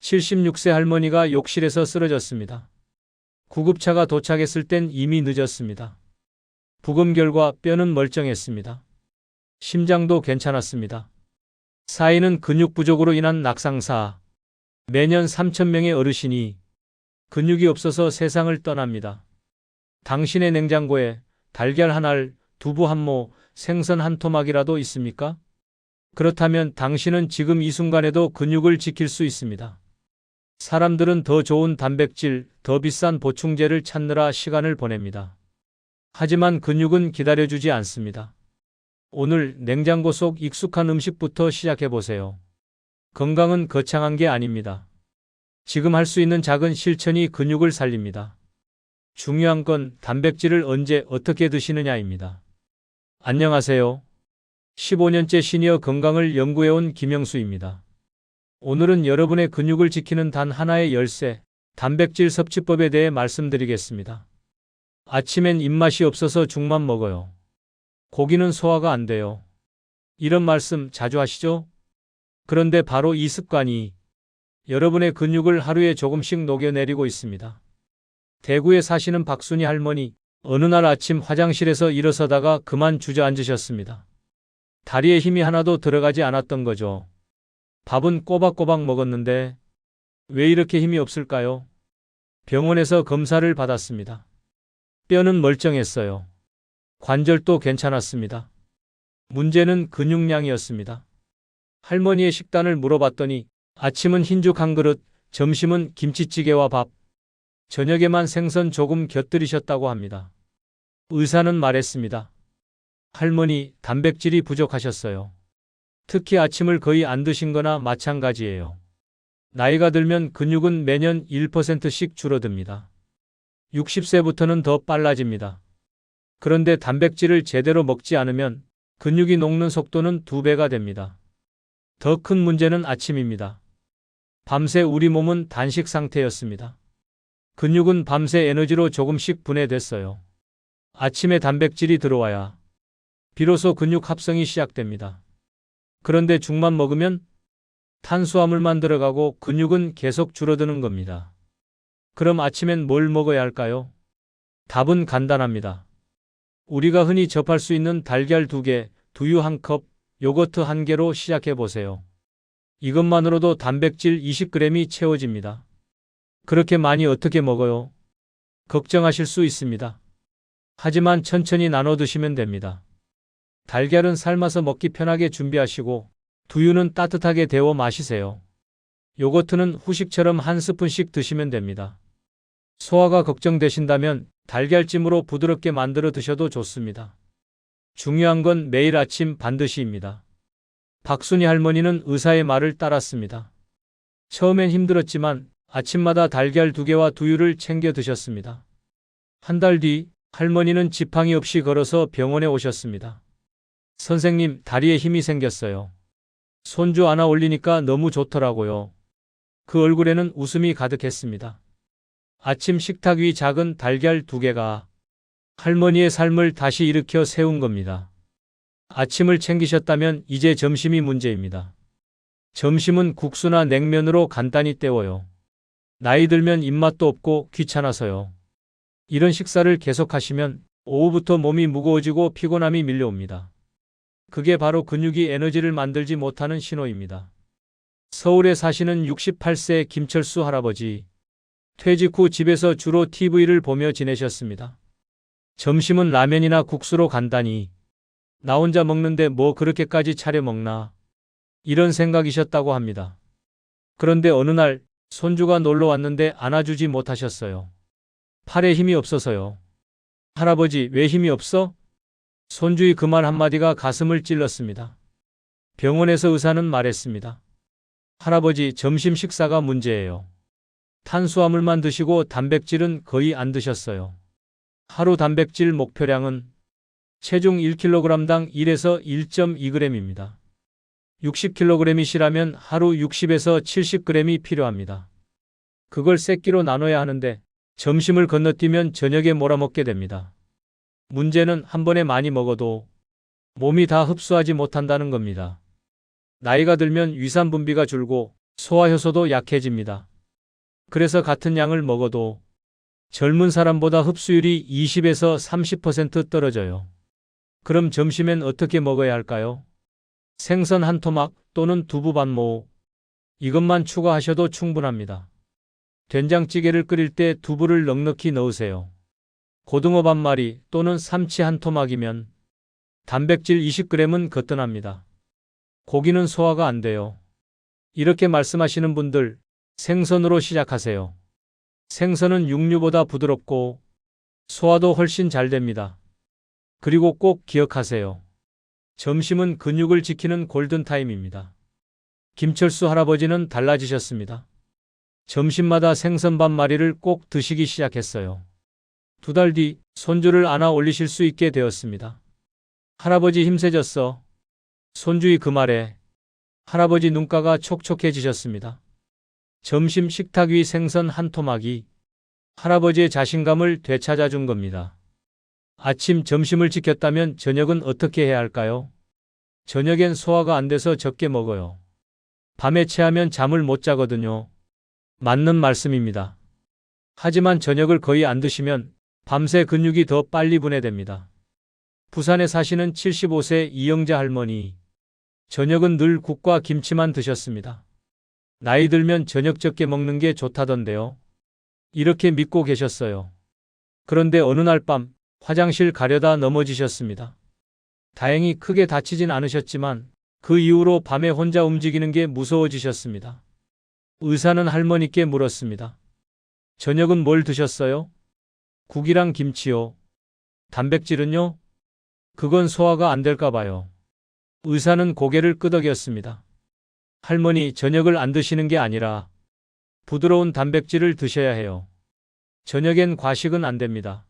76세 할머니가 욕실에서 쓰러졌습니다. 구급차가 도착했을 땐 이미 늦었습니다. 부검 결과 뼈는 멀쩡했습니다. 심장도 괜찮았습니다. 사인은 근육 부족으로 인한 낙상사. 매년 3,000명의 어르신이 근육이 없어서 세상을 떠납니다. 당신의 냉장고에 달걀 한 알, 두부 한 모, 생선 한 토막이라도 있습니까? 그렇다면 당신은 지금 이 순간에도 근육을 지킬 수 있습니다. 사람들은 더 좋은 단백질, 더 비싼 보충제를 찾느라 시간을 보냅니다. 하지만 근육은 기다려주지 않습니다. 오늘 냉장고 속 익숙한 음식부터 시작해보세요. 건강은 거창한 게 아닙니다. 지금 할 수 있는 작은 실천이 근육을 살립니다. 중요한 건 단백질을 언제 어떻게 드시느냐입니다. 안녕하세요. 15년째 시니어 건강을 연구해온 김영수입니다. 오늘은 여러분의 근육을 지키는 단 하나의 열쇠, 단백질 섭취법에 대해 말씀드리겠습니다. 아침엔 입맛이 없어서 죽만 먹어요. 고기는 소화가 안 돼요. 이런 말씀 자주 하시죠? 그런데 바로 이 습관이 여러분의 근육을 하루에 조금씩 녹여내리고 있습니다. 대구에 사시는 박순희 할머니, 어느 날 아침 화장실에서 일어서다가 그만 주저앉으셨습니다. 다리에 힘이 하나도 들어가지 않았던 거죠. 밥은 꼬박꼬박 먹었는데 왜 이렇게 힘이 없을까요? 병원에서 검사를 받았습니다. 뼈는 멀쩡했어요. 관절도 괜찮았습니다. 문제는 근육량이었습니다. 할머니의 식단을 물어봤더니 아침은 흰죽 한 그릇, 점심은 김치찌개와 밥, 저녁에만 생선 조금 곁들이셨다고 합니다. 의사는 말했습니다. 할머니, 단백질이 부족하셨어요. 특히 아침을 거의 안 드신 거나 마찬가지예요. 나이가 들면 근육은 매년 1%씩 줄어듭니다. 60세부터는 더 빨라집니다. 그런데 단백질을 제대로 먹지 않으면 근육이 녹는 속도는 2배가 됩니다. 더 큰 문제는 아침입니다. 밤새 우리 몸은 단식 상태였습니다. 근육은 밤새 에너지로 조금씩 분해됐어요. 아침에 단백질이 들어와야 비로소 근육 합성이 시작됩니다. 그런데 죽만 먹으면 탄수화물만 들어가고 근육은 계속 줄어드는 겁니다. 그럼 아침엔 뭘 먹어야 할까요? 답은 간단합니다. 우리가 흔히 접할 수 있는 달걀 2개, 두유 1컵, 요거트 1개로 시작해 보세요. 이것만으로도 단백질 20g이 채워집니다. 그렇게 많이 어떻게 먹어요? 걱정하실 수 있습니다. 하지만 천천히 나눠 드시면 됩니다. 달걀은 삶아서 먹기 편하게 준비하시고 두유는 따뜻하게 데워 마시세요. 요거트는 후식처럼 한 스푼씩 드시면 됩니다. 소화가 걱정되신다면 달걀찜으로 부드럽게 만들어 드셔도 좋습니다. 중요한 건 매일 아침 반드시입니다. 박순희 할머니는 의사의 말을 따랐습니다. 처음엔 힘들었지만 아침마다 달걀 2개와 두유를 챙겨 드셨습니다. 한 달 뒤 할머니는 지팡이 없이 걸어서 병원에 오셨습니다. 선생님, 다리에 힘이 생겼어요. 손주 안아 올리니까 너무 좋더라고요. 그 얼굴에는 웃음이 가득했습니다. 아침 식탁 위 작은 달걀 2개가 할머니의 삶을 다시 일으켜 세운 겁니다. 아침을 챙기셨다면 이제 점심이 문제입니다. 점심은 국수나 냉면으로 간단히 때워요. 나이 들면 입맛도 없고 귀찮아서요. 이런 식사를 계속하시면 오후부터 몸이 무거워지고 피곤함이 밀려옵니다. 그게 바로 근육이 에너지를 만들지 못하는 신호입니다. 서울에 사시는 68세 김철수 할아버지. 퇴직 후 집에서 주로 TV를 보며 지내셨습니다. 점심은 라면이나 국수로 간단히. 나 혼자 먹는데 뭐 그렇게까지 차려 먹나. 이런 생각이셨다고 합니다. 그런데 어느 날 손주가 놀러 왔는데 안아주지 못하셨어요. 팔에 힘이 없어서요. 할아버지, 왜 힘이 없어? 손주의 그 말 한마디가 가슴을 찔렀습니다. 병원에서 의사는 말했습니다. 할아버지, 점심 식사가 문제예요. 탄수화물만 드시고 단백질은 거의 안 드셨어요. 하루 단백질 목표량은 체중 1kg당 1에서 1.2g입니다. 60kg이시라면 하루 60에서 70g이 필요합니다. 그걸 세 끼로 나눠야 하는데 점심을 건너뛰면 저녁에 몰아먹게 됩니다. 문제는 한 번에 많이 먹어도 몸이 다 흡수하지 못한다는 겁니다. 나이가 들면 위산 분비가 줄고 소화효소도 약해집니다. 그래서 같은 양을 먹어도 젊은 사람보다 흡수율이 20에서 30% 떨어져요. 그럼 점심엔 어떻게 먹어야 할까요? 생선 한 토막 또는 두부 반모. 이것만 추가하셔도 충분합니다. 된장찌개를 끓일 때 두부를 넉넉히 넣으세요. 고등어 반마리 또는 삼치 한 토막이면 단백질 20g은 거뜬합니다. 고기는 소화가 안 돼요. 이렇게 말씀하시는 분들, 생선으로 시작하세요. 생선은 육류보다 부드럽고 소화도 훨씬 잘 됩니다. 그리고 꼭 기억하세요. 점심은 근육을 지키는 골든타임입니다. 김철수 할아버지는 달라지셨습니다. 점심마다 생선 반마리를 꼭 드시기 시작했어요. 2달 뒤 손주를 안아 올리실 수 있게 되었습니다. 할아버지 힘세졌어. 손주의 그 말에 할아버지 눈가가 촉촉해지셨습니다. 점심 식탁 위 생선 한 토막이 할아버지의 자신감을 되찾아 준 겁니다. 아침, 점심을 지켰다면 저녁은 어떻게 해야 할까요? 저녁엔 소화가 안 돼서 적게 먹어요. 밤에 체하면 잠을 못 자거든요. 맞는 말씀입니다. 하지만 저녁을 거의 안 드시면 밤새 근육이 더 빨리 분해됩니다. 부산에 사시는 75세 이영자 할머니. 저녁은 늘 국과 김치만 드셨습니다. 나이 들면 저녁 적게 먹는 게 좋다던데요. 이렇게 믿고 계셨어요. 그런데 어느 날 밤 화장실 가려다 넘어지셨습니다. 다행히 크게 다치진 않으셨지만 그 이후로 밤에 혼자 움직이는 게 무서워지셨습니다. 의사는 할머니께 물었습니다. 저녁은 뭘 드셨어요? 국이랑 김치요. 단백질은요? 그건 소화가 안 될까 봐요. 의사는 고개를 끄덕였습니다. 할머니, 저녁을 안 드시는 게 아니라 부드러운 단백질을 드셔야 해요. 저녁엔 과식은 안 됩니다.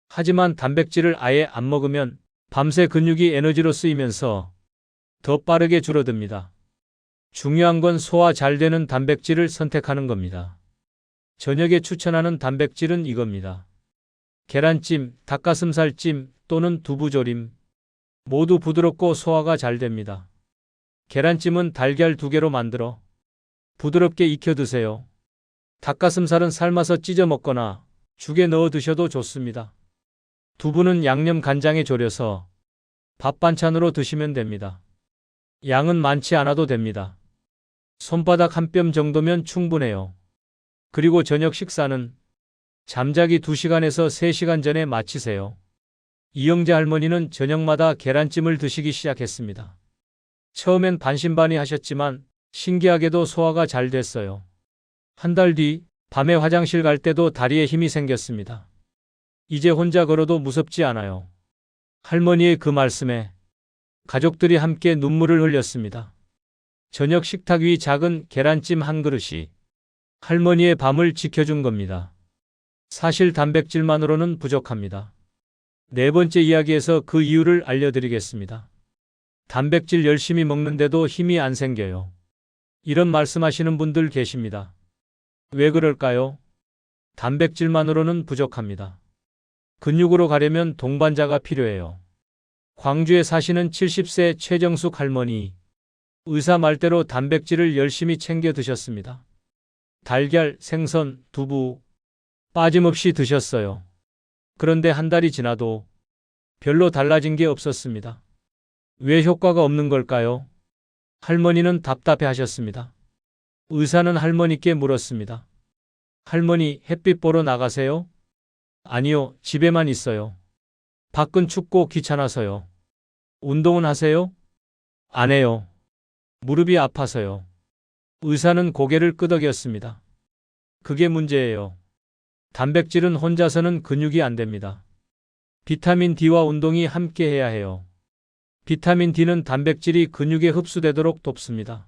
하지만 단백질을 아예 안 먹으면 밤새 근육이 에너지로 쓰이면서 더 빠르게 줄어듭니다. 중요한 건 소화 잘 되는 단백질을 선택하는 겁니다. 저녁에 추천하는 단백질은 이겁니다. 계란찜, 닭가슴살찜 또는 두부조림. 모두 부드럽고 소화가 잘 됩니다. 계란찜은 달걀 2개로 만들어 부드럽게 익혀 드세요. 닭가슴살은 삶아서 찢어 먹거나 죽에 넣어 드셔도 좋습니다. 두부는 양념 간장에 졸여서 밥 반찬으로 드시면 됩니다. 양은 많지 않아도 됩니다. 손바닥 한 뼘 정도면 충분해요. 그리고 저녁 식사는 잠자기 2시간에서 3시간 전에 마치세요. 이영자 할머니는 저녁마다 계란찜을 드시기 시작했습니다. 처음엔 반신반의하셨지만 신기하게도 소화가 잘 됐어요. 한 달 뒤 밤에 화장실 갈 때도 다리에 힘이 생겼습니다. 이제 혼자 걸어도 무섭지 않아요. 할머니의 그 말씀에 가족들이 함께 눈물을 흘렸습니다. 저녁 식탁 위 작은 계란찜 한 그릇이 할머니의 밤을 지켜준 겁니다. 사실 단백질만으로는 부족합니다. 4번째 이야기에서 그 이유를 알려드리겠습니다. 단백질 열심히 먹는데도 힘이 안 생겨요. 이런 말씀하시는 분들 계십니다. 왜 그럴까요? 단백질만으로는 부족합니다. 근육으로 가려면 동반자가 필요해요. 광주에 사시는 70세 최정숙 할머니. 의사 말대로 단백질을 열심히 챙겨 드셨습니다. 달걀, 생선, 두부 빠짐없이 드셨어요. 그런데 한 달이 지나도 별로 달라진 게 없었습니다. 왜 효과가 없는 걸까요? 할머니는 답답해 하셨습니다. 의사는 할머니께 물었습니다. 할머니, 햇빛 보러 나가세요? 아니요, 집에만 있어요. 밖은 춥고 귀찮아서요. 운동은 하세요? 안 해요. 무릎이 아파서요. 의사는 고개를 끄덕였습니다. 그게 문제예요. 단백질은 혼자서는 근육이 안 됩니다. 비타민 D와 운동이 함께 해야 해요. 비타민 D는 단백질이 근육에 흡수되도록 돕습니다.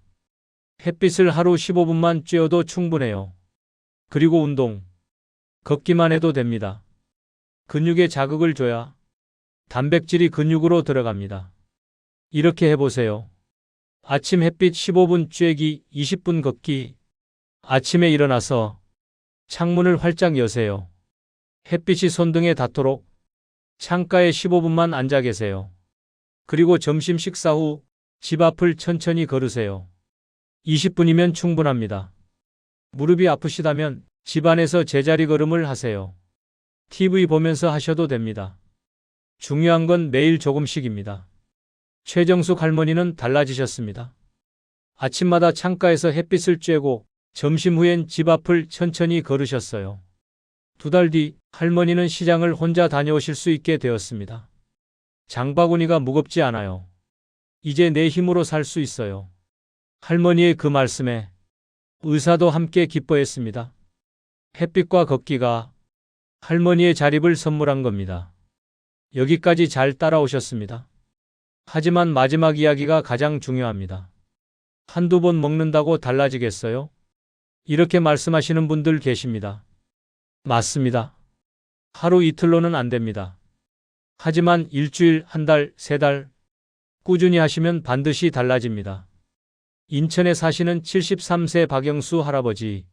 햇빛을 하루 15분만 쬐어도 충분해요. 그리고 운동. 걷기만 해도 됩니다. 근육에 자극을 줘야 단백질이 근육으로 들어갑니다. 이렇게 해보세요. 아침 햇빛 15분 쬐기, 20분 걷기. 아침에 일어나서 창문을 활짝 여세요. 햇빛이 손등에 닿도록 창가에 15분만 앉아 계세요. 그리고 점심 식사 후 집 앞을 천천히 걸으세요. 20분이면 충분합니다. 무릎이 아프시다면 집안에서 제자리 걸음을 하세요. TV 보면서 하셔도 됩니다. 중요한 건 매일 조금씩입니다. 최정숙 할머니는 달라지셨습니다. 아침마다 창가에서 햇빛을 쬐고 점심 후엔 집 앞을 천천히 걸으셨어요. 2달 뒤 할머니는 시장을 혼자 다녀오실 수 있게 되었습니다. 장바구니가 무겁지 않아요. 이제 내 힘으로 살 수 있어요. 할머니의 그 말씀에 의사도 함께 기뻐했습니다. 햇빛과 걷기가 할머니의 자립을 선물한 겁니다. 여기까지 잘 따라오셨습니다. 하지만 마지막 이야기가 가장 중요합니다. 한두 번 먹는다고 달라지겠어요? 이렇게 말씀하시는 분들 계십니다. 맞습니다. 하루 이틀로는 안 됩니다. 하지만 일주일, 한 달, 3달 꾸준히 하시면 반드시 달라집니다. 인천에 사시는 73세 박영수 할아버지.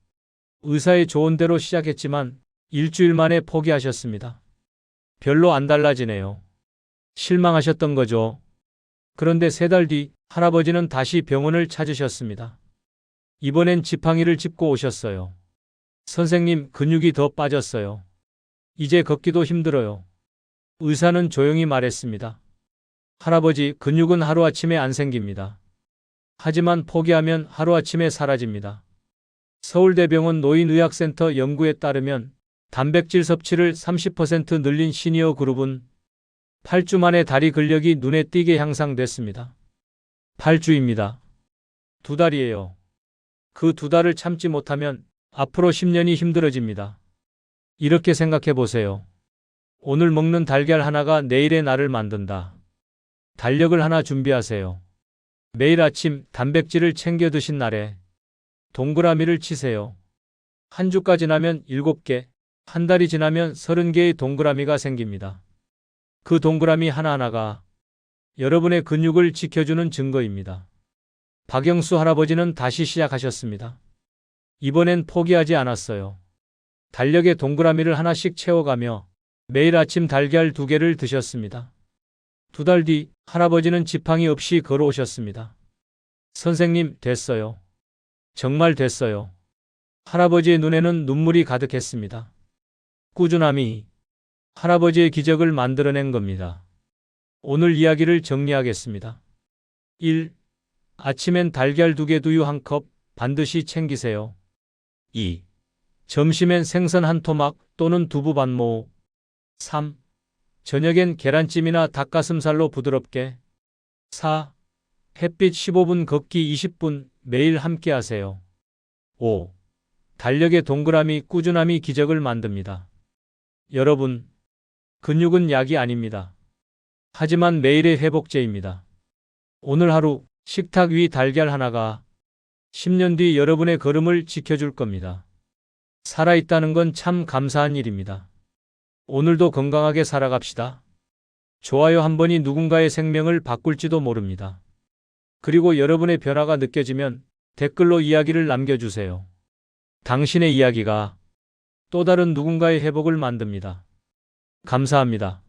의사의 조언대로 시작했지만 일주일 만에 포기하셨습니다. 별로 안 달라지네요. 실망하셨던 거죠. 그런데 3달 뒤 할아버지는 다시 병원을 찾으셨습니다. 이번엔 지팡이를 짚고 오셨어요. 선생님, 근육이 더 빠졌어요. 이제 걷기도 힘들어요. 의사는 조용히 말했습니다. 할아버지, 근육은 하루아침에 안 생깁니다. 하지만 포기하면 하루아침에 사라집니다. 서울대병원 노인의학센터 연구에 따르면 단백질 섭취를 30% 늘린 시니어 그룹은 8주 만에 다리 근력이 눈에 띄게 향상됐습니다. 8주입니다. 2달이에요. 그 2달을 참지 못하면 앞으로 10년이 힘들어집니다. 이렇게 생각해 보세요. 오늘 먹는 달걀 하나가 내일의 나를 만든다. 달력을 하나 준비하세요. 매일 아침 단백질을 챙겨 드신 날에 동그라미를 치세요. 한 주가 지나면 7개, 한 달이 지나면 30개의 동그라미가 생깁니다. 그 동그라미 하나하나가 여러분의 근육을 지켜주는 증거입니다. 박영수 할아버지는 다시 시작하셨습니다. 이번엔 포기하지 않았어요. 달력에 동그라미를 하나씩 채워가며 매일 아침 달걀 2개를 드셨습니다. 2달 뒤 할아버지는 지팡이 없이 걸어오셨습니다. 선생님, 됐어요. 정말 됐어요. 할아버지의 눈에는 눈물이 가득했습니다. 꾸준함이 할아버지의 기적을 만들어낸 겁니다. 오늘 이야기를 정리하겠습니다. 1. 아침엔 달걀 2개, 두유 1컵 반드시 챙기세요. 2. 점심엔 생선 한 토막 또는 두부 반모. 3. 저녁엔 계란찜이나 닭가슴살로 부드럽게. 4. 햇빛 15분, 걷기 20분 매일 함께 하세요. 5. 달력의 동그라미, 꾸준함이 기적을 만듭니다. 여러분, 근육은 약이 아닙니다. 하지만 매일의 회복제입니다. 오늘 하루 식탁 위 달걀 하나가 10년 뒤 여러분의 걸음을 지켜줄 겁니다. 살아있다는 건 참 감사한 일입니다. 오늘도 건강하게 살아갑시다. 좋아요 한 번이 누군가의 생명을 바꿀지도 모릅니다. 그리고 여러분의 변화가 느껴지면 댓글로 이야기를 남겨주세요. 당신의 이야기가 또 다른 누군가의 회복을 만듭니다. 감사합니다.